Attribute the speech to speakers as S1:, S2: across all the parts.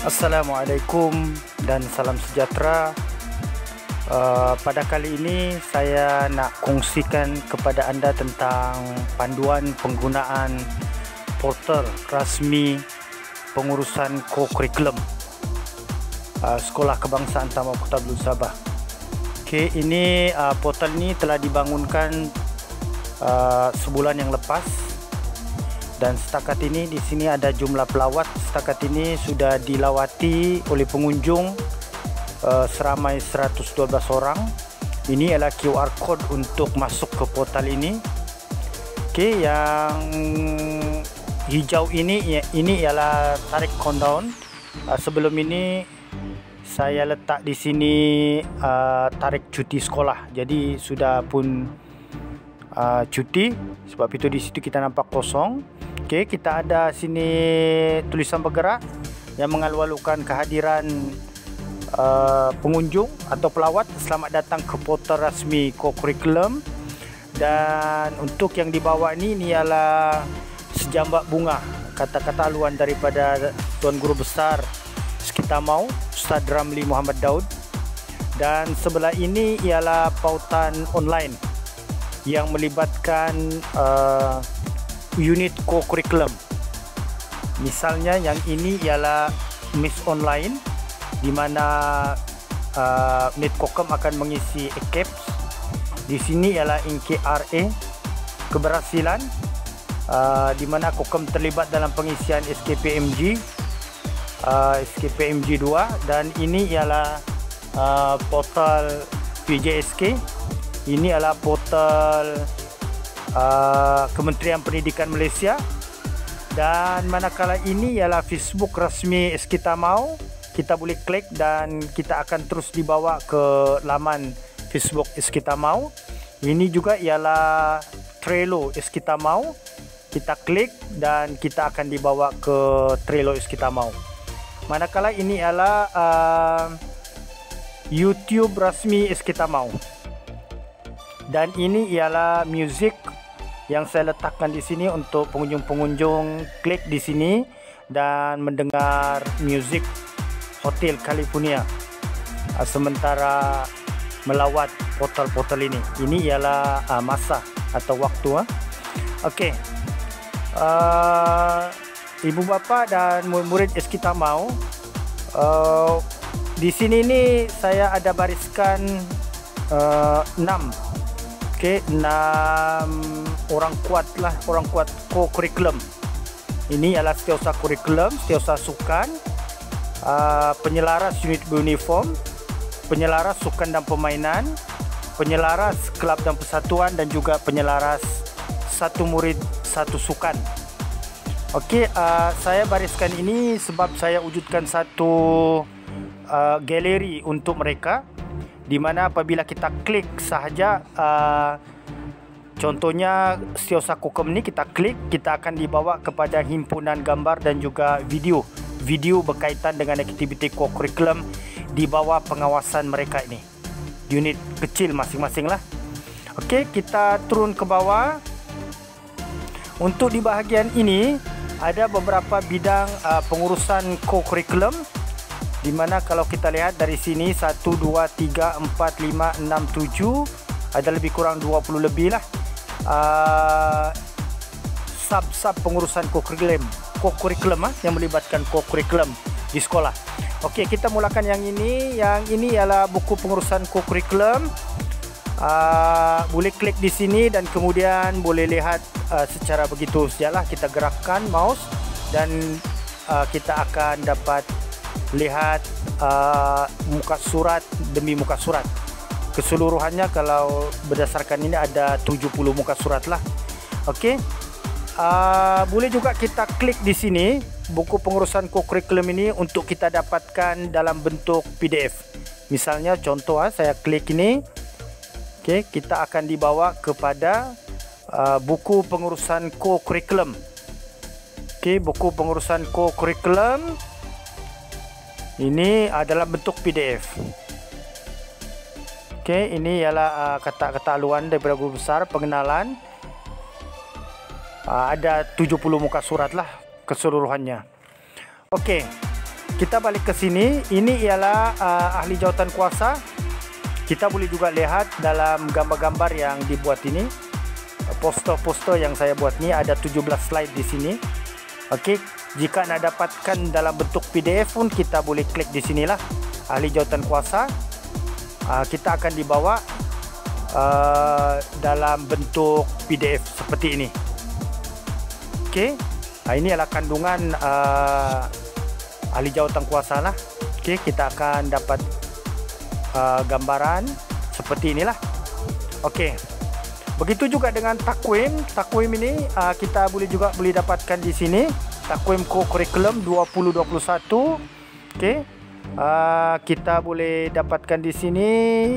S1: Assalamualaikum dan salam sejahtera. Pada kali ini saya nak kongsikan kepada anda tentang panduan penggunaan portal rasmi pengurusan co-curriculum Sekolah Kebangsaan Taman Kota Belud Sabah. Okey, ini portal ini telah dibangunkan sebulan yang lepas. Dan setakat ini di sini ada jumlah pelawat setakat ini sudah dilawati oleh pengunjung seramai 112 orang. Ini adalah QR code untuk masuk ke portal ini. Okey, yang hijau ini ialah tarik countdown. Sebelum ini saya letak di sini tarik cuti sekolah. Jadi sudah pun cuti, sebab itu di situ kita nampak kosong. Okey, kita ada sini tulisan bergerak yang mengalu-alukan kehadiran pengunjung atau pelawat. Selamat datang ke portal rasmi co-curriculum. Dan untuk yang di bawah ini ialah sejambak bunga, kata-kata aluan daripada Tuan Guru Besar Sekitamau, Ustaz Ramli Muhammad Daud. Dan sebelah ini ialah pautan online yang melibatkan unit co-curriculum. Misalnya yang ini ialah Miss Online, di mana unit Kokem akan mengisi ECAPS. Di sini ialah NKRA keberhasilan, di mana Kokem terlibat dalam pengisian SKPMG, SKPMG 2. Dan ini ialah portal PJSK. Ini adalah portal Kementerian Pendidikan Malaysia. Dan manakala ini ialah Facebook rasmi Sekitamau, kita boleh klik dan kita akan terus dibawa ke laman Facebook Sekitamau. Ini juga ialah Trello Sekitamau. Kita klik dan kita akan dibawa ke Trello Sekitamau. Manakala ini ialah YouTube rasmi Sekitamau. Dan ini ialah music yang saya letakkan di sini untuk pengunjung-pengunjung klik di sini dan mendengar music Hotel California sementara melawat portal-portal ini. Ini ialah masa atau waktu. Okey, ibu bapa dan murid Sekitamau, di sini ni saya ada bariskan 6 orang kuat co-curriculum. Ini adalah setiausaha curriculum, setiausaha sukan, penyelaras unit beruniform, penyelaras sukan dan permainan, penyelaras kelab dan persatuan, dan juga penyelaras satu murid satu sukan. Okey, saya bariskan ini sebab saya wujudkan satu galeri untuk mereka, di mana apabila kita klik sahaja, contohnya setiausaha Kokem ni kita klik, kita akan dibawa kepada himpunan gambar dan juga video berkaitan dengan aktiviti co-curriculum di bawah pengawasan mereka ini, unit kecil masing-masing lah. Okey, kita turun ke bawah. Untuk di bahagian ini ada beberapa bidang pengurusan co-curriculum, di mana kalau kita lihat dari sini 1, 2, 3, 4, 5, 6, 7, ada lebih kurang 20 lebih lah sub pengurusan co-curriculum yang melibatkan co-curriculum di sekolah. Okey, kita mulakan yang ini. Yang ini ialah buku pengurusan co-curriculum. Boleh klik di sini dan kemudian boleh lihat secara begitu sajalah. Kita gerakkan mouse dan kita akan dapat lihat muka surat demi muka surat. Keseluruhannya kalau berdasarkan ini ada 70 muka surat lah. Okey, boleh juga kita klik di sini buku pengurusan co-curriculum ini untuk kita dapatkan dalam bentuk PDF. Misalnya contoh, saya klik ini. Okey, kita akan dibawa kepada buku pengurusan co-curriculum. Okey, buku pengurusan co-curriculum ini adalah bentuk PDF. Okey, ini ialah kata-kata aluan daripada Guru Besar, pengenalan. Ada 70 muka surat lah keseluruhannya. Okey, kita balik ke sini. Ini ialah ahli jawatan kuasa. Kita boleh juga lihat dalam gambar-gambar yang dibuat ini, poster-poster yang saya buat ni ada 17 slide di sini. Okey, jika nak dapatkan dalam bentuk PDF pun kita boleh klik di sinilah, ahli jawatan kuasa. Kita akan dibawa dalam bentuk PDF seperti ini. Okey, ini adalah kandungan ahli jawatan kuasa lah. Okey, kita akan dapat gambaran seperti inilah. Okey, begitu juga dengan takwim. Takwim ini kita boleh dapatkan di sini, takwim co-curriculum 2021. Okey, kita boleh dapatkan di sini.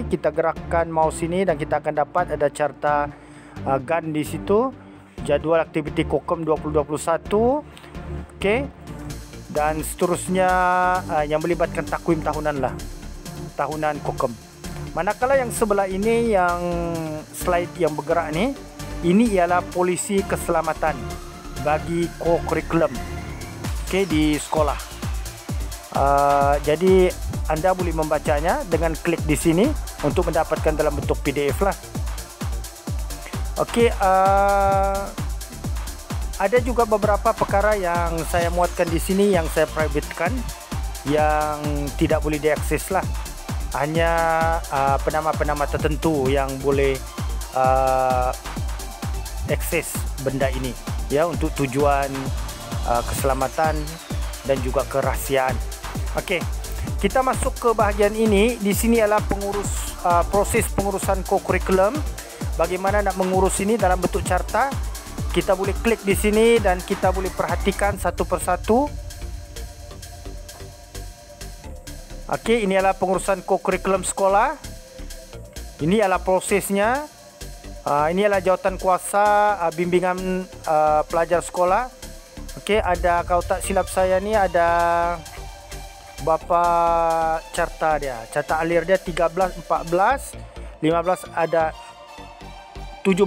S1: Kita gerakkan mouse ini dan kita akan dapat ada carta GAN di situ, jadual aktiviti COKEM 2021. Okey, dan seterusnya yang melibatkan takwim tahunan lah, tahunan COKEM. Manakala yang sebelah ini, yang slide yang bergerak ni, ini ialah polisi keselamatan bagi co-curriculum, okey, di sekolah. Jadi anda boleh membacanya dengan klik di sini untuk mendapatkan dalam bentuk PDF lah. Okey, ada juga beberapa perkara yang saya muatkan di sini yang saya privatekan, yang tidak boleh diakses lah. Hanya penama-penama tertentu yang boleh akses benda ini, ya, untuk tujuan keselamatan dan juga kerahsiaan. Okey, kita masuk ke bahagian ini. Di sini adalah proses pengurusan co-curriculum. Bagaimana nak mengurus ini dalam bentuk carta? Kita boleh klik di sini dan kita boleh perhatikan satu persatu. Okey, ini adalah pengurusan co-curriculum sekolah. Ini adalah prosesnya. Ini adalah jawatan kuasa bimbingan pelajar sekolah. Okey, ada, kalau tak silap saya ni ada berapa carta dia. Carta alir dia 13, 14, 15, ada 17.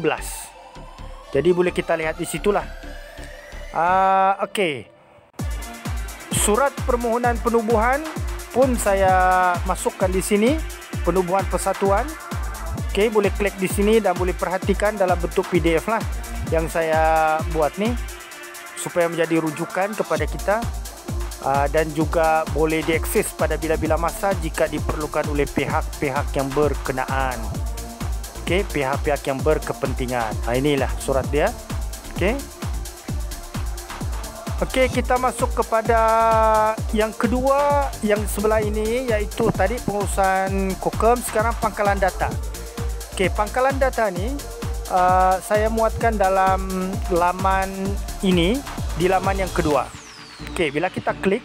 S1: Jadi boleh kita lihat di situlah. Okey. Surat permohonan penubuhan pun saya masukkan di sini, penubuhan persatuan. Okey, boleh klik di sini dan boleh perhatikan dalam bentuk PDF lah yang saya buat ni, supaya menjadi rujukan kepada kita, dan juga boleh diakses pada bila-bila masa jika diperlukan oleh pihak-pihak yang berkenaan. Okey, pihak-pihak yang berkepentingan. Inilah surat dia. Okey. Okey, kita masuk kepada yang kedua, yang sebelah ini, iaitu tadi pengurusan COKEM, sekarang pangkalan data. Okey, pangkalan data ni saya muatkan dalam laman ini, di laman yang kedua. Okey, bila kita klik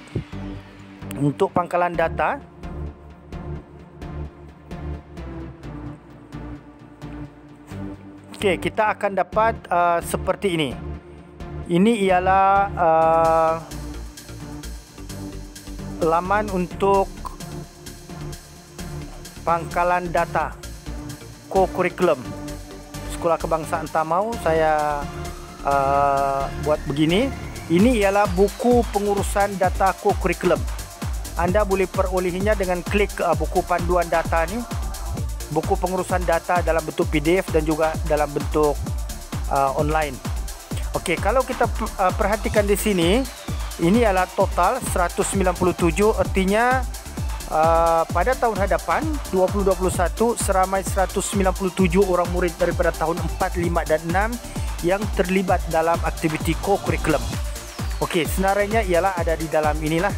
S1: untuk pangkalan data, okey, kita akan dapat seperti ini. Ini ialah laman untuk pangkalan data co-curriculum Sekolah Kebangsaan Tamau. Saya buat begini. Ini ialah buku pengurusan data co-curriculum. Anda boleh perolehinya dengan klik buku panduan data ni, buku pengurusan data dalam bentuk PDF dan juga dalam bentuk online. Okey, kalau kita perhatikan di sini, ini adalah total 197, artinya pada tahun hadapan 2021 seramai 197 orang murid daripada tahun 4, 5 dan 6 yang terlibat dalam aktiviti co-curriculum. Okey, senarainya ialah ada di dalam inilah.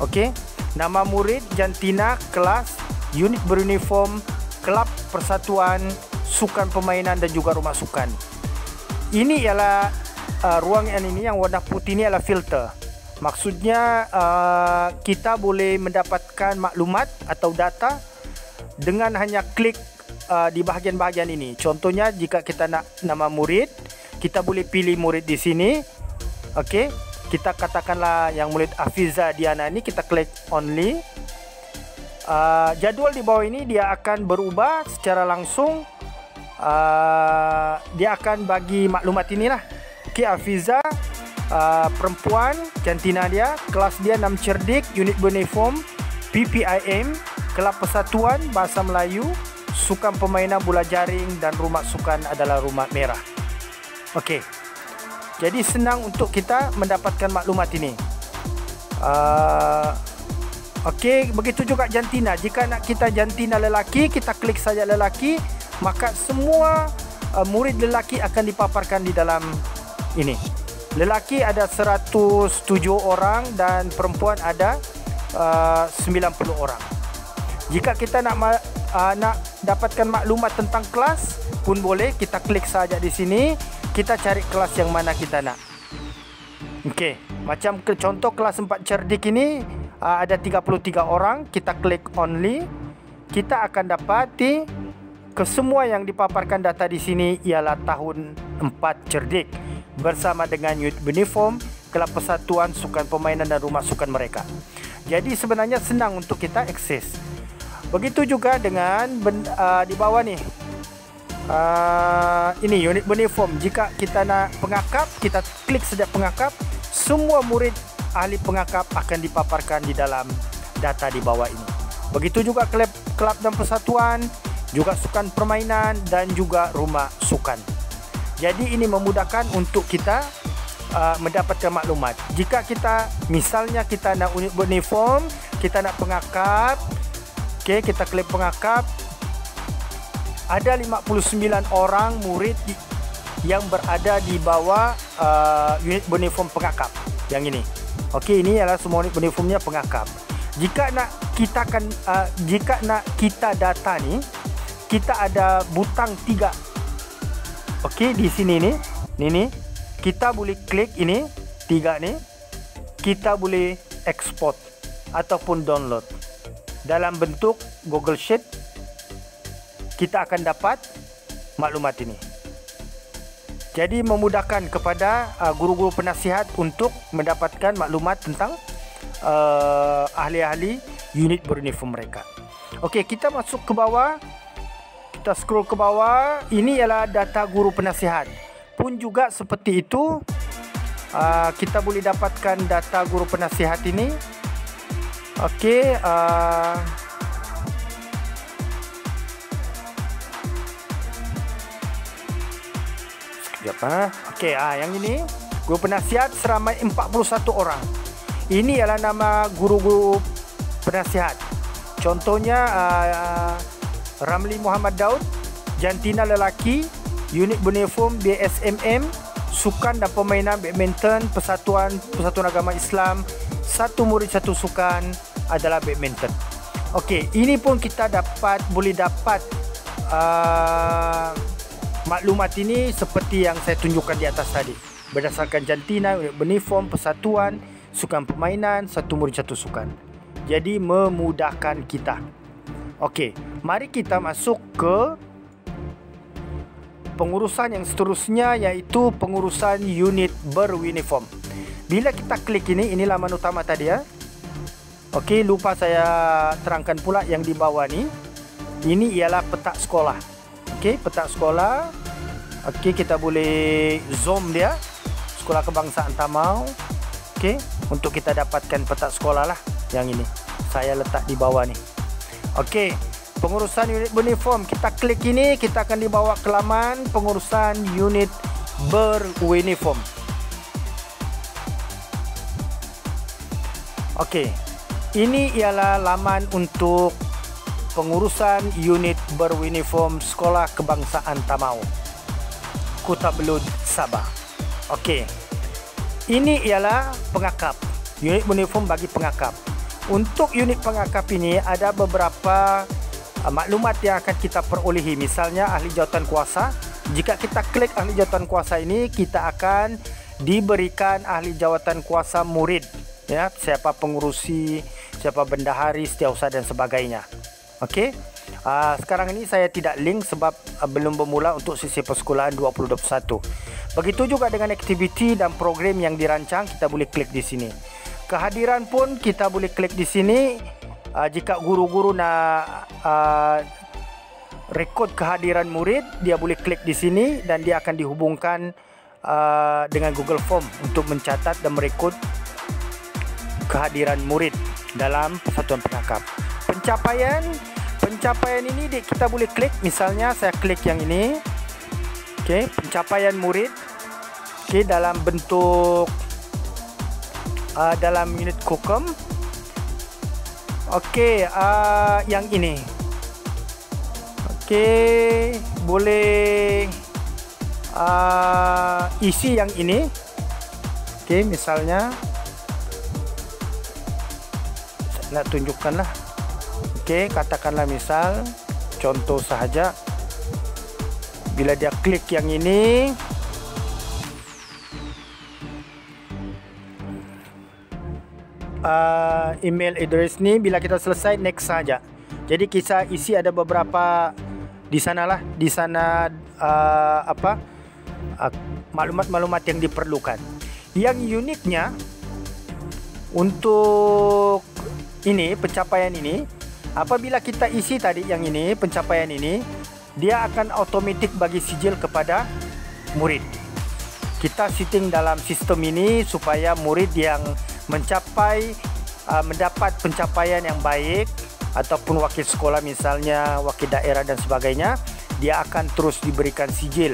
S1: Okey, nama murid, jantina, kelas, unit beruniform, kelab, persatuan, sukan permainan dan juga rumah sukan. Ini ialah ruangan ini yang warna putih ini adalah filter. Maksudnya kita boleh mendapatkan maklumat atau data dengan hanya klik di bahagian-bahagian ini. Contohnya jika kita nak nama murid, kita boleh pilih murid di sini. Okey, kita katakanlah yang murid Afiza Diana ini, kita klik only. Jadual di bawah ini dia akan berubah secara langsung. Dia akan bagi maklumat inilah. Okey, Afiza perempuan, jantina dia, kelas dia 6 cerdik, unit beruniform, PPIM, kelab persatuan, bahasa Melayu, sukan permainan bola jaring dan rumah sukan adalah rumah merah. Okey. Jadi senang untuk kita mendapatkan maklumat ini. Okey, begitu juga jantina. Jika nak kita jantina lelaki, kita klik saja lelaki, maka semua murid lelaki akan dipaparkan di dalam ini. Lelaki ada 107 orang dan perempuan ada 90 orang. Jika kita nak dapatkan maklumat tentang kelas pun boleh, kita klik saja di sini, kita cari kelas yang mana kita nak. Okey, macam contoh kelas 4 cerdik ini ada 33 orang, kita klik only, kita akan dapati kesemua yang dipaparkan data di sini ialah tahun 4 cerdik bersama dengan unit uniform, kelab persatuan, sukan permainan dan rumah sukan mereka. Jadi sebenarnya senang untuk kita akses. Begitu juga dengan di bawah ni. Ini unit uniform. Jika kita nak pengakap, kita klik saja pengakap. Semua murid ahli pengakap akan dipaparkan di dalam data di bawah ini. Begitu juga kelab dan persatuan, juga sukan permainan dan juga rumah sukan. Jadi ini memudahkan untuk kita mendapatkan maklumat. Jika kita misalnya kita nak unit uniform, kita nak pengakap, okey, kita klik pengakap. Ada 59 orang murid yang berada di bawah unit uniform pengakap yang ini. Okey, ini adalah semua unit uniformnya pengakap. Jika nak kita data ni, kita ada butang 3. Okey, di sini ni kita boleh klik ini 3 ni, kita boleh export ataupun download dalam bentuk Google Sheet. Kita akan dapat maklumat ini. Jadi memudahkan kepada guru-guru penasihat untuk mendapatkan maklumat tentang ahli-ahli unit beruniform mereka. Okey, kita masuk ke bawah. Kita scroll ke bawah. Ini ialah data guru penasihat. Pun juga seperti itu, kita boleh dapatkan data guru penasihat ini. Okey, sekejap. Okey, yang ini guru penasihat seramai 41 orang. Ini ialah nama guru-guru penasihat. Contohnya Ramli Muhammad Daud, jantina lelaki, unit uniform BSMM, sukan dan permainan badminton, persatuan agama Islam, satu murid satu sukan adalah badminton. Okey, ini pun kita boleh dapat maklumat ini seperti yang saya tunjukkan di atas tadi. Berdasarkan jantina, unit uniform, persatuan, sukan permainan, satu murid satu sukan. Jadi memudahkan kita. Okey, mari kita masuk ke pengurusan yang seterusnya, iaitu pengurusan unit beruniform. Bila kita klik ini laman utama tadi ya. Okey, lupa saya terangkan pula yang di bawah ni. Ini ialah peta sekolah. Okey, peta sekolah. Okey, kita boleh zoom dia. Sekolah Kebangsaan Tamau. Okey, untuk kita dapatkan peta sekolah lah yang ini. Saya letak di bawah ni. Okey, pengurusan unit beruniform. Kita klik ini, kita akan dibawa ke laman pengurusan unit beruniform. Okey, ini ialah laman untuk pengurusan unit beruniform Sekolah Kebangsaan Tamau, Kota Belud, Sabah. Okey, ini ialah pengakap, unit beruniform bagi pengakap. Untuk unit pengakap ini ada beberapa maklumat yang akan kita perolehi. Misalnya ahli jawatan kuasa. Jika kita klik ahli jawatan kuasa ini, kita akan diberikan ahli jawatan kuasa murid, ya, siapa pengurusi, siapa bendahari, setiausaha dan sebagainya. Okey. Sekarang ini saya tidak link sebab belum bermula untuk sesi persekolahan 2021. Begitu juga dengan aktiviti dan program yang dirancang, kita boleh klik di sini. Kehadiran pun kita boleh klik di sini. Jika guru-guru nak rekod kehadiran murid, dia boleh klik di sini dan dia akan dihubungkan dengan Google Form untuk mencatat dan merekod kehadiran murid dalam persatuan pengakap. Pencapaian ini kita boleh klik. Misalnya saya klik yang ini. Okey, pencapaian murid. Okey, dalam bentuk dalam unit Kokem. Okey, yang ini. Okey, boleh isi yang ini. Okey, misalnya saya nak tunjukkan lah. Okey, katakanlah misal contoh sahaja, bila dia klik yang ini, email address ni, bila kita selesai next saja. Jadi kita isi ada beberapa di sanalah, di sana maklumat-maklumat yang diperlukan. Yang uniknya untuk ini, pencapaian ini, apabila kita isi tadi yang ini, pencapaian ini, dia akan automatik bagi sijil kepada murid. Kita setting dalam sistem ini supaya murid yang mendapat pencapaian yang baik, ataupun wakil sekolah misalnya, wakil daerah dan sebagainya, dia akan terus diberikan sijil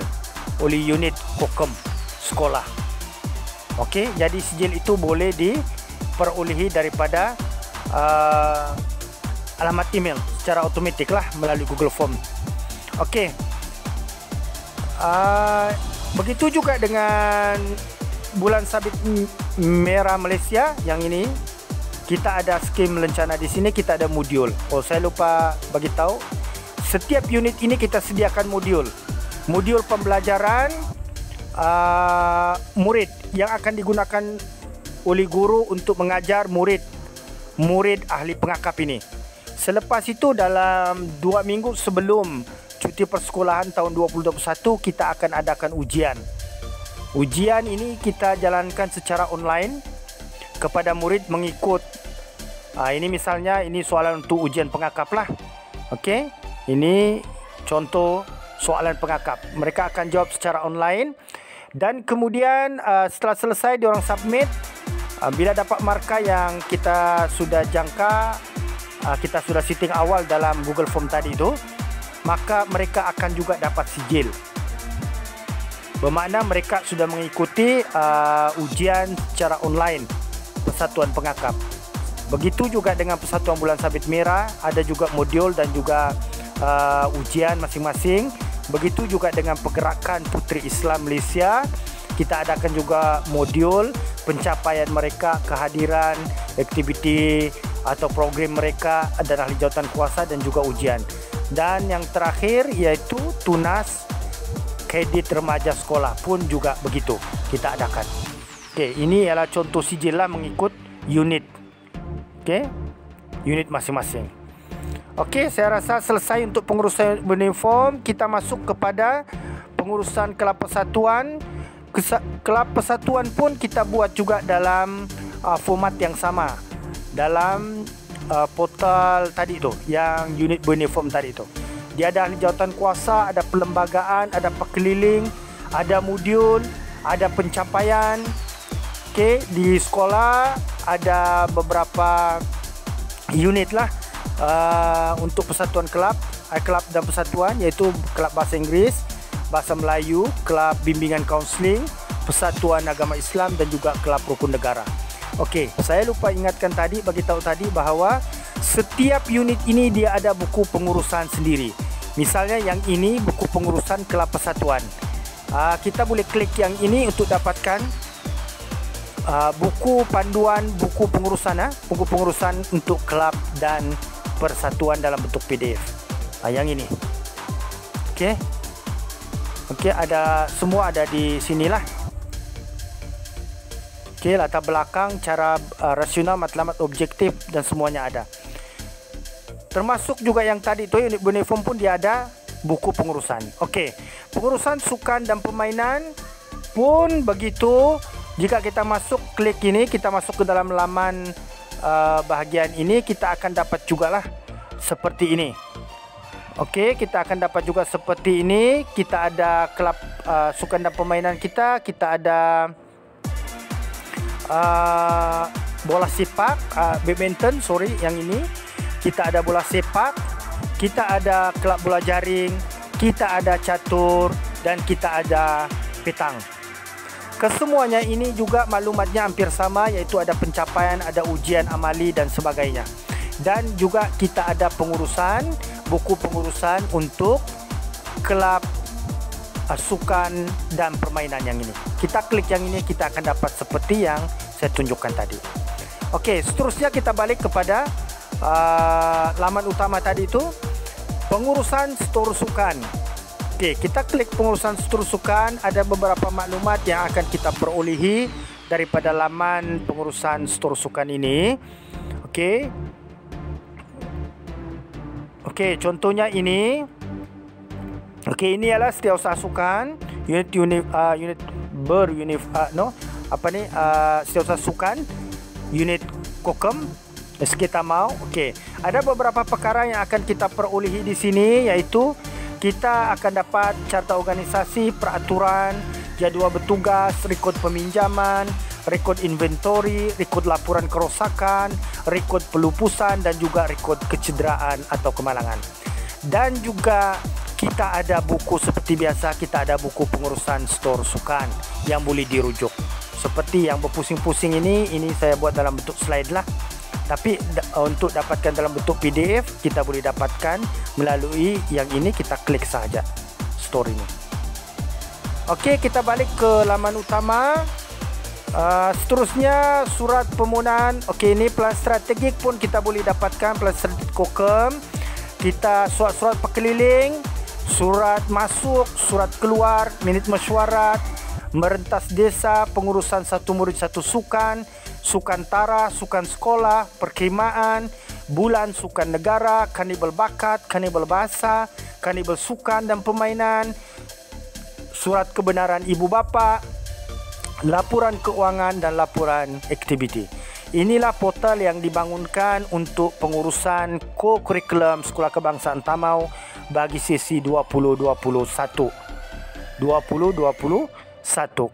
S1: oleh unit Kokem sekolah. Okey, jadi sijil itu boleh diperolehi daripada alamat email secara automatik lah melalui Google Form. Okey, begitu juga dengan bulan sabit merah Malaysia yang ini. Kita ada skim lencana di sini, kita ada modul. Oh, saya lupa bagi tahu. Setiap unit ini kita sediakan modul. Modul pembelajaran murid yang akan digunakan oleh guru untuk mengajar murid ahli pengakap ini. Selepas itu, dalam 2 minggu sebelum cuti persekolahan tahun 2021, kita akan adakan ujian. Ujian ini kita jalankan secara online kepada murid mengikut. Ini misalnya, ini soalan untuk ujian pengakap lah. Okey, ini contoh soalan pengakap. Mereka akan jawab secara online. Dan kemudian setelah selesai, diorang submit. Bila dapat markah yang kita sudah jangka, kita sudah setting awal dalam Google Form tadi itu, maka mereka akan juga dapat sijil. Bermakna mereka sudah mengikuti ujian secara online persatuan pengakap. Begitu juga dengan persatuan bulan sabit merah, ada juga modul dan juga ujian masing-masing. Begitu juga dengan pergerakan Puteri Islam Malaysia, kita adakan juga modul pencapaian mereka, kehadiran, aktiviti atau program mereka dan ahli jawatan kuasa dan juga ujian. Dan yang terakhir iaitu tunas kredit remaja sekolah pun juga begitu kita adakan. Okey, ini ialah contoh sijil lah mengikut unit. Okey, unit masing-masing. Okey, saya rasa selesai untuk pengurusan uniform. Kita masuk kepada pengurusan kelab persatuan. Kelab persatuan pun kita buat juga dalam format yang sama, dalam portal tadi tu, yang unit beruniform tadi tu. Dia ada ahli jawatan kuasa, ada perlembagaan, ada perkeliling, ada modul, ada pencapaian. Okey, di sekolah ada beberapa unit lah untuk persatuan kelab dan persatuan, iaitu kelab bahasa Inggeris, bahasa Melayu, kelab bimbingan kaunseling, persatuan agama Islam dan juga kelab rukun negara. Okey, saya lupa ingatkan tadi, bagi tahu tadi bahawa setiap unit ini dia ada buku pengurusan sendiri. Misalnya yang ini buku pengurusan kelab persatuan. Kita boleh klik yang ini untuk dapatkan buku panduan, buku pengurusan untuk kelab dan persatuan dalam bentuk PDF. Yang ini. Okey. Okey, semua ada di sinilah. Okey, latar belakang, cara rasional, matlamat, objektif dan semuanya ada. Termasuk juga yang tadi tu, unit uniform pun dia ada buku pengurusan. Okey, pengurusan sukan dan permainan pun begitu. Jika kita masuk, klik ini, kita masuk ke dalam laman bahagian ini, kita akan dapat jugalah seperti ini. Okey, kita akan dapat juga seperti ini. Kita ada kelab sukan dan permainan kita. Kita ada bola sepak, badminton, yang ini. Kita ada bola sepak. Kita ada kelab bola jaring. Kita ada catur dan kita ada petang. Kesemuanya ini juga maklumatnya hampir sama, iaitu ada pencapaian, ada ujian amali dan sebagainya. Dan juga kita ada pengurusan, buku pengurusan untuk kelab sukan dan permainan yang ini. Kita klik yang ini, kita akan dapat seperti yang saya tunjukkan tadi. Okey, seterusnya kita balik kepada laman utama tadi itu, pengurusan store sukan. Okey, kita klik pengurusan store sukan, ada beberapa maklumat yang akan kita perolehi daripada laman pengurusan store sukan ini. Okey. Okey, contohnya ini. Okey, ini adalah setiausaha sukan, setiausaha sukan, unit Kokem, SK Tamau. Okey, ada beberapa perkara yang akan kita perolehi di sini, iaitu kita akan dapat carta organisasi, peraturan, jadual bertugas, rekod peminjaman, rekod inventory, rekod laporan kerosakan, rekod pelupusan dan juga rekod kecederaan atau kemalangan. Dan juga kita ada buku seperti biasa, kita ada buku pengurusan store sukan yang boleh dirujuk. Seperti yang berpusing-pusing ini saya buat dalam bentuk slide lah. Tapi untuk dapatkan dalam bentuk PDF, kita boleh dapatkan melalui yang ini, kita klik saja store ini. Okey, kita balik ke laman utama. Seterusnya surat permohonan. Okey, ini plan strategik pun kita boleh dapatkan, plan strategik Kokem. Kita surat-surat perkeliling, surat masuk, surat keluar, minit mesyuarat, merentas desa, pengurusan satu murid satu sukan, sukan tara, sukan sekolah, perkhidmatan, bulan sukan negara, karnival bakat, karnival bahasa, karnival sukan dan permainan, surat kebenaran ibu bapa, laporan keuangan dan laporan aktiviti. Inilah portal yang dibangunkan untuk pengurusan co-curriculum Sekolah Kebangsaan Tamau bagi sesi 2021.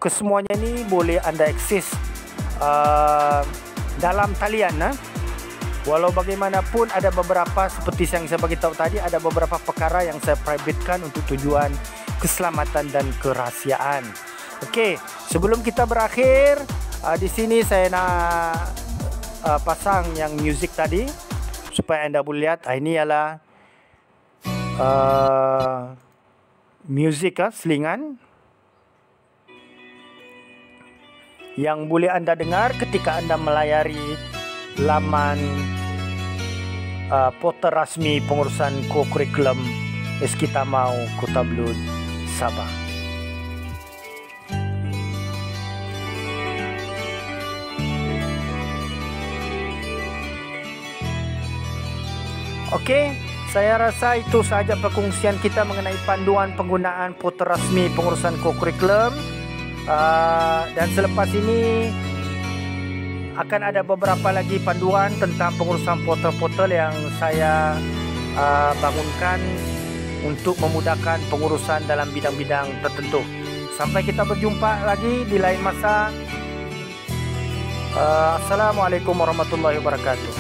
S1: Kesemuanya ini boleh anda akses dalam talian. Walau bagaimanapun, ada beberapa seperti yang saya bagi tahu tadi, ada beberapa perkara yang saya privatekan untuk tujuan keselamatan dan kerahsiaan. Okey, sebelum kita berakhir, di sini saya nak pasang yang music tadi supaya anda boleh lihat. Ini adalah music selingan yang boleh anda dengar ketika anda melayari laman portal rasmi pengurusan co-curriculum SK Tamau Kota Belud, Sabah. Okey, saya rasa itu sahaja perkongsian kita mengenai panduan penggunaan portal rasmi pengurusan co-curriculum. Dan selepas ini akan ada beberapa lagi panduan tentang pengurusan portal-portal yang saya bangunkan untuk memudahkan pengurusan dalam bidang-bidang tertentu. Sampai kita berjumpa lagi di lain masa. Assalamualaikum warahmatullahi wabarakatuh.